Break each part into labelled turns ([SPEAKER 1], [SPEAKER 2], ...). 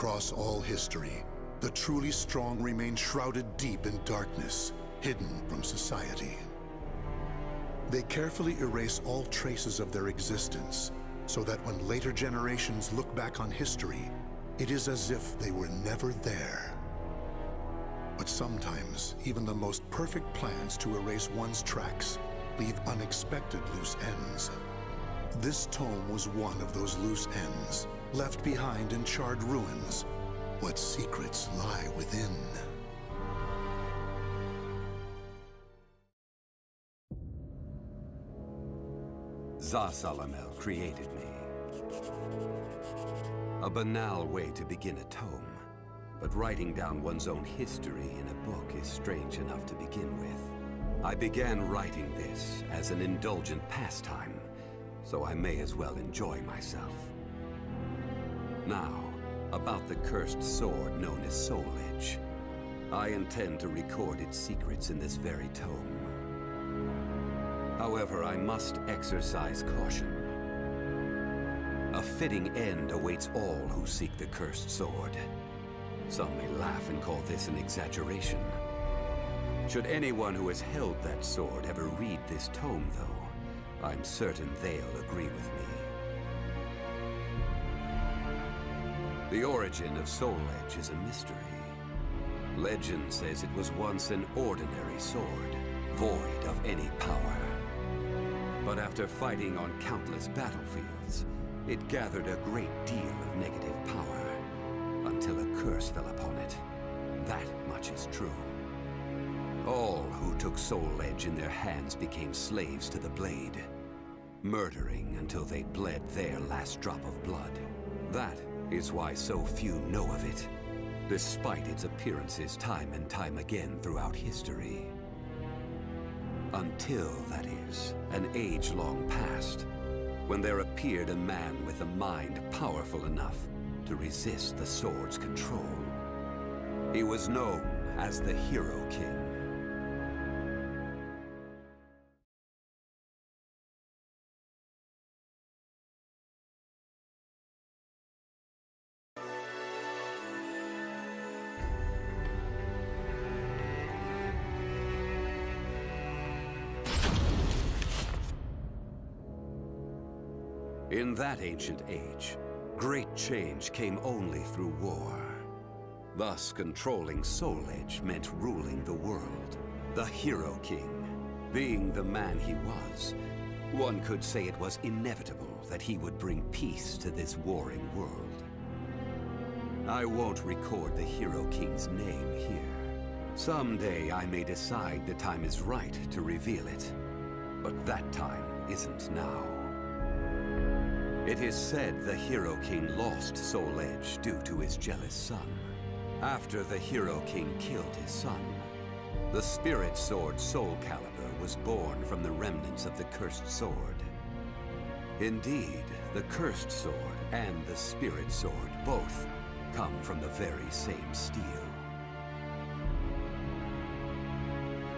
[SPEAKER 1] Across all history, the truly strong remain shrouded deep in darkness, hidden from society. They carefully erase all traces of their existence, so that when later generations look back on history, it is as if they were never there. But sometimes, even the most perfect plans to erase one's tracks leave unexpected loose ends. This tome was one of those loose ends, left behind in charred ruins. What secrets lie within?
[SPEAKER 2] Zasalamel created me. A banal way to begin a tome, but writing down one's own history in a book is strange enough to begin with. I began writing this as an indulgent pastime, so I may as well enjoy myself. Now, about the cursed sword known as Soul Edge. I intend to record its secrets in this very tome. However, I must exercise caution. A fitting end awaits all who seek the cursed sword. Some may laugh and call this an exaggeration. Should anyone who has held that sword ever read this tome, though, I'm certain they'll agree with me. The origin of Soul Edge is a mystery. Legend says it was once an ordinary sword, void of any power. But after fighting on countless battlefields, it gathered a great deal of negative power, until a curse fell upon it. That much is true. All who took Soul Edge in their hands became slaves to the blade, murdering until they bled their last drop of blood. That is why so few know of it, despite its appearances time and time again throughout history. Until, that is, an age-long past, when there appeared a man with a mind powerful enough to resist the sword's control. He was known as the Hero King. In that ancient age, great change came only through war. Thus, controlling Soul Edge meant ruling the world. The Hero King, being the man he was, one could say it was inevitable that he would bring peace to this warring world. I won't record the Hero King's name here. Someday I may decide the time is right to reveal it, but that time isn't now. It is said the Hero King lost Soul Edge due to his jealous son. After the Hero King killed his son, the spirit sword Soul Calibur was born from the remnants of the cursed sword. Indeed, the cursed sword and the spirit sword both come from the very same steel.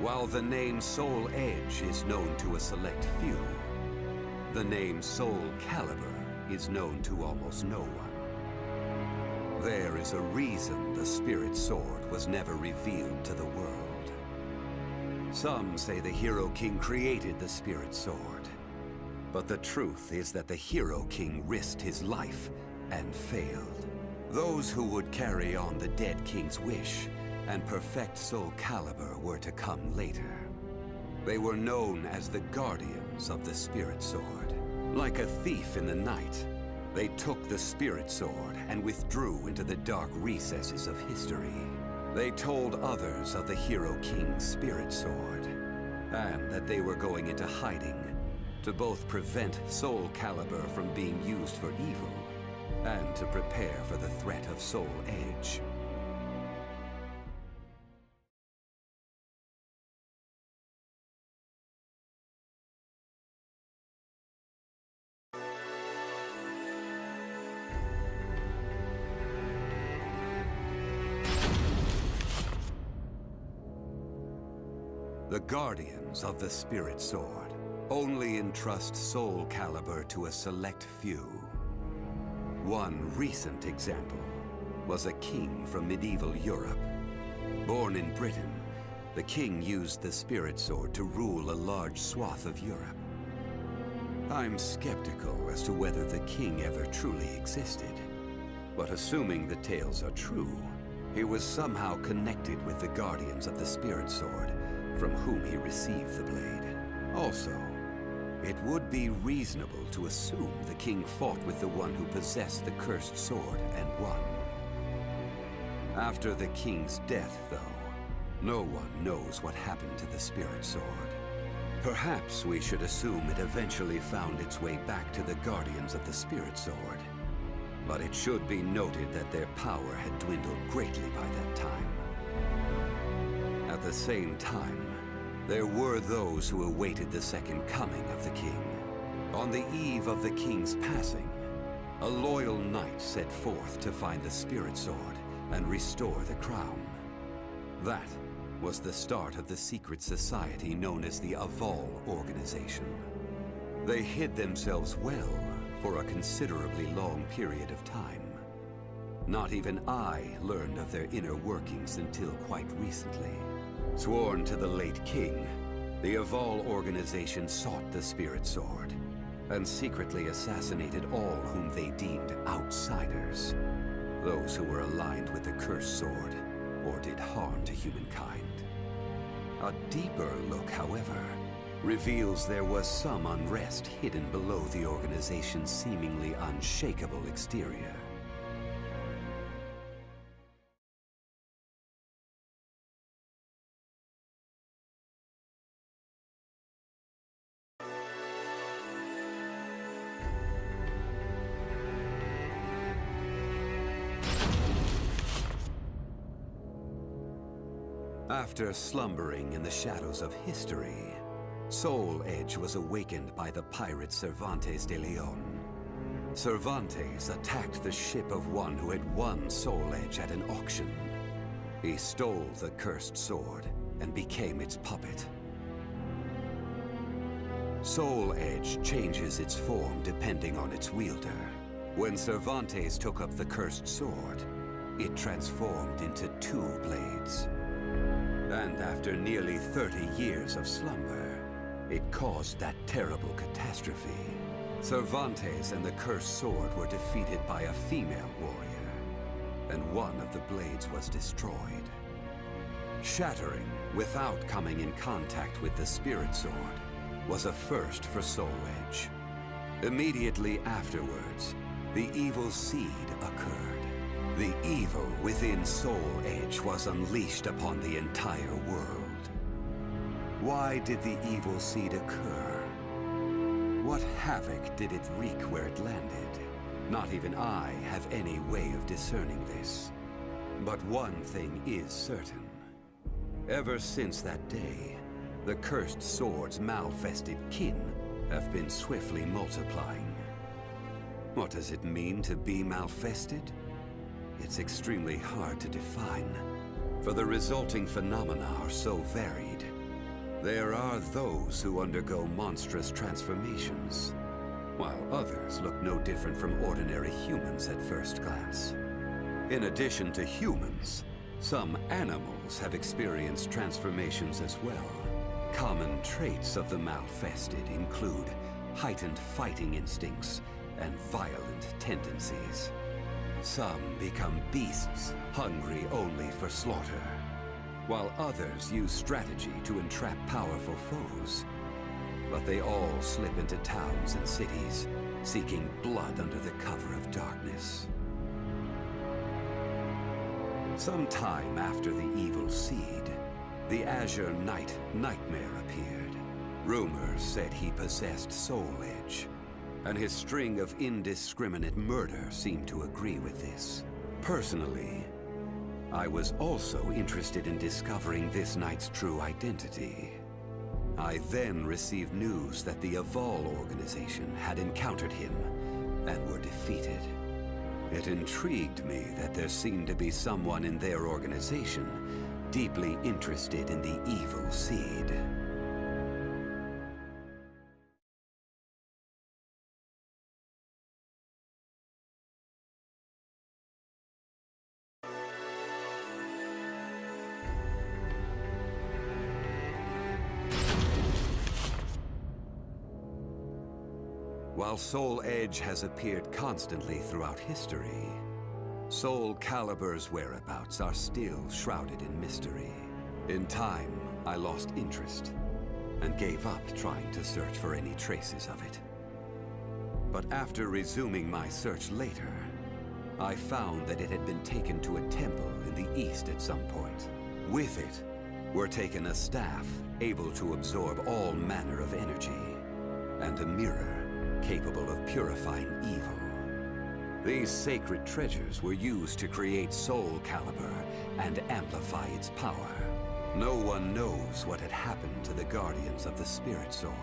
[SPEAKER 2] While the name Soul Edge is known to a select few, the name Soul Calibur is known to almost no one. There is a reason the spirit sword was never revealed to the world. Some say the Hero King created the spirit sword, but the truth is that the Hero King risked his life and failed. Those who would carry on the dead king's wish and perfect Soul Calibur were to come later. They were known as the guardians of the spirit sword. Like a thief in the night, they took the spirit sword and withdrew into the dark recesses of history. They told others of the Hero King's spirit sword, and that they were going into hiding to both prevent Soul Calibur from being used for evil, and to prepare for the threat of Soul Edge. The guardians of the spirit sword only entrust Soul Calibur to a select few. One recent example was a king from medieval Europe. Born in Britain, the king used the spirit sword to rule a large swath of Europe. I'm skeptical as to whether the king ever truly existed, but assuming the tales are true, he was somehow connected with the guardians of the spirit sword, from whom he received the blade. Also, it would be reasonable to assume the king fought with the one who possessed the cursed sword and won. After the king's death, though, no one knows what happened to the spirit sword. Perhaps we should assume it eventually found its way back to the guardians of the spirit sword. But it should be noted that their power had dwindled greatly by that time. At the same time, there were those who awaited the second coming of the king. On the eve of the king's passing, a loyal knight set forth to find the spirit sword and restore the crown. That was the start of the secret society known as the Aval organization. They hid themselves well for a considerably long period of time. Not even I learned of their inner workings until quite recently. Sworn to the late king, the Aval organization sought the spirit sword and secretly assassinated all whom they deemed outsiders, those who were aligned with the cursed sword or did harm to humankind. A deeper look, however, reveals there was some unrest hidden below the organization's seemingly unshakable exterior. After slumbering in the shadows of history, Soul Edge was awakened by the pirate Cervantes de Leon. Cervantes attacked the ship of one who had won Soul Edge at an auction. He stole the cursed sword and became its puppet. Soul Edge changes its form depending on its wielder. When Cervantes took up the cursed sword, it transformed into two blades. And after nearly 30 years of slumber, it caused that terrible catastrophe. Cervantes and the cursed sword were defeated by a female warrior, and one of the blades was destroyed. Shattering without coming in contact with the spirit sword was a first for Soul Edge. Immediately afterwards, the evil seed occurred. The evil within Soul Edge was unleashed upon the entire world. Why did the evil seed occur? What havoc did it wreak where it landed? Not even I have any way of discerning this. But one thing is certain. Ever since that day, the cursed sword's malfested kin have been swiftly multiplying. What does it mean to be malfested? It's extremely hard to define, for the resulting phenomena are so varied. There are those who undergo monstrous transformations, while others look no different from ordinary humans at first glance. In addition to humans, some animals have experienced transformations as well. Common traits of the malfested include heightened fighting instincts and violent tendencies. Some become beasts, hungry only for slaughter, while others use strategy to entrap powerful foes. But they all slip into towns and cities, seeking blood under the cover of darkness. Some time after the evil seed, the Azure Knight Nightmare appeared. Rumors said he possessed Soul Edge, and his string of indiscriminate murder seemed to agree with this. Personally, I was also interested in discovering this knight's true identity. I then received news that the Aval organization had encountered him and were defeated. It intrigued me that there seemed to be someone in their organization deeply interested in the evil seed. While Soul Edge has appeared constantly throughout history, Soul Calibur's whereabouts are still shrouded in mystery. In time, I lost interest and gave up trying to search for any traces of it. But after resuming my search later, I found that it had been taken to a temple in the east at some point. With it were taken a staff able to absorb all manner of energy, and a mirror capable of purifying evil. These sacred treasures were used to create Soul Calibur and amplify its power. No one knows what had happened to the Guardians of the Spirit Sword,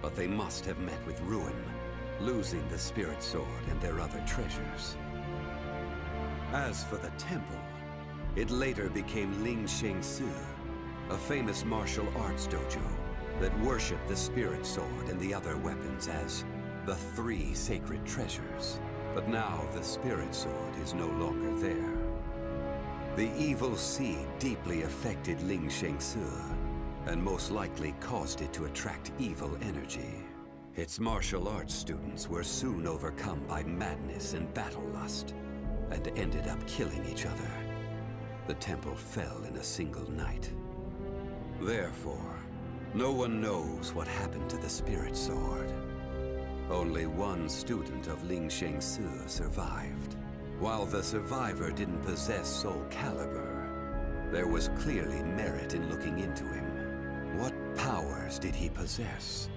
[SPEAKER 2] but they must have met with ruin, losing the Spirit Sword and their other treasures. As for the temple, it later became Ling Sheng Su, a famous martial arts dojo that worshipped the Spirit Sword and the other weapons as the three sacred treasures. But now the Spirit Sword is no longer there. The evil seed deeply affected Ling Sheng Su, and most likely caused it to attract evil energy. Its martial arts students were soon overcome by madness and battle lust, and ended up killing each other. The temple fell in a single night. Therefore, no one knows what happened to the Spirit Sword. Only one student of Ling Sheng Su survived. While the survivor didn't possess Soul Calibur, there was clearly merit in looking into him. What powers did he possess?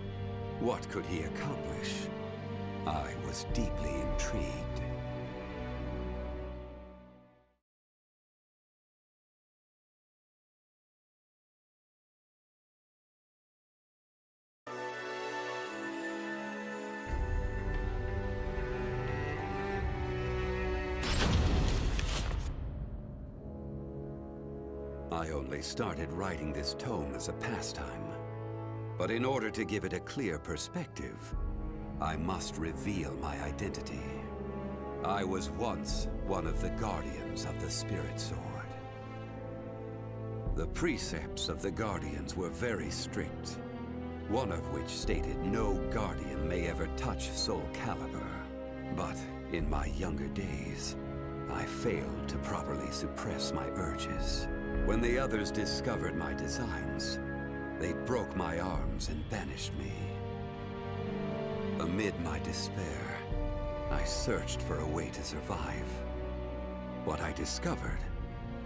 [SPEAKER 2] What could he accomplish? I was deeply intrigued. I only started writing this tome as a pastime, but in order to give it a clear perspective, I must reveal my identity. I was once one of the Guardians of the Spirit Sword. The precepts of the Guardians were very strict, one of which stated no Guardian may ever touch Soul Calibur. But in my younger days, I failed to properly suppress my urges. When the others discovered my designs, they broke my arms and banished me. Amid my despair, I searched for a way to survive. What I discovered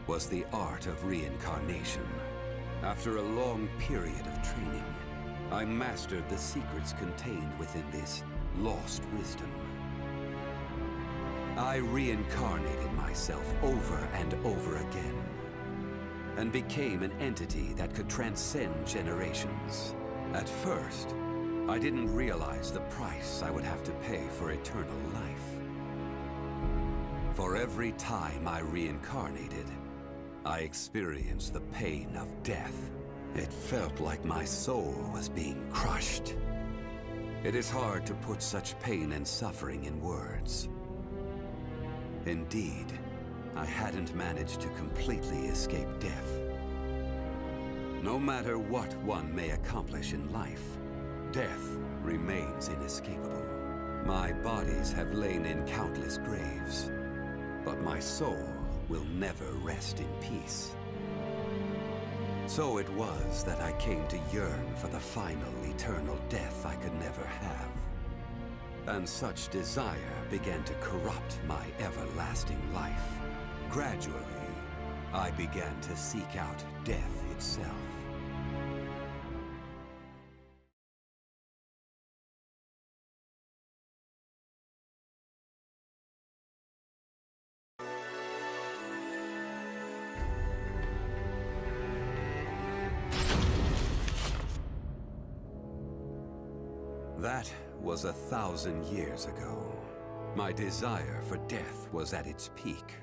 [SPEAKER 2] was the art of reincarnation. After a long period of training, I mastered the secrets contained within this lost wisdom. I reincarnated myself over and over again, and became an entity that could transcend generations. At first, I didn't realize the price I would have to pay for eternal life. For every time I reincarnated, I experienced the pain of death. It felt like my soul was being crushed. It is hard to put such pain and suffering in words. Indeed, I hadn't managed to completely escape death. No matter what one may accomplish in life, death remains inescapable. My bodies have lain in countless graves, but my soul will never rest in peace. So it was that I came to yearn for the final eternal death I could never have. And such desire began to corrupt my everlasting life. Gradually, I began to seek out death itself. That was 1,000 years ago. My desire for death was at its peak.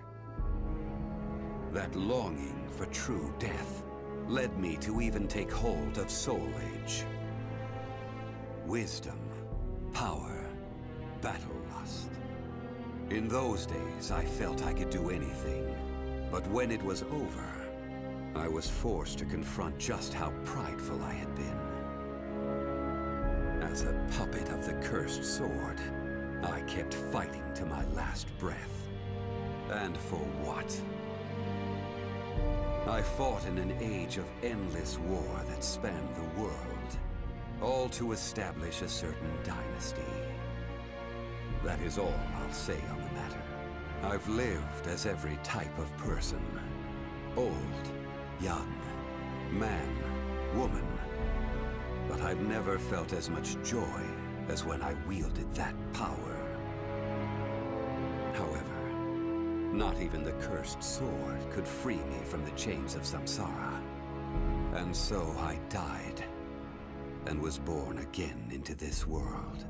[SPEAKER 2] That longing for true death led me to even take hold of Soul Edge. Wisdom, power, battle lust. In those days, I felt I could do anything. But when it was over, I was forced to confront just how prideful I had been. As a puppet of the cursed sword, I kept fighting to my last breath. And for what? I fought in an age of endless war that spanned the world, all to establish a certain dynasty. That is all I'll say on the matter. I've lived as every type of person. Old, young, man, woman. But I've never felt as much joy as when I wielded that power. However, not even the cursed sword could free me from the chains of samsara. And so I died, and was born again into this world.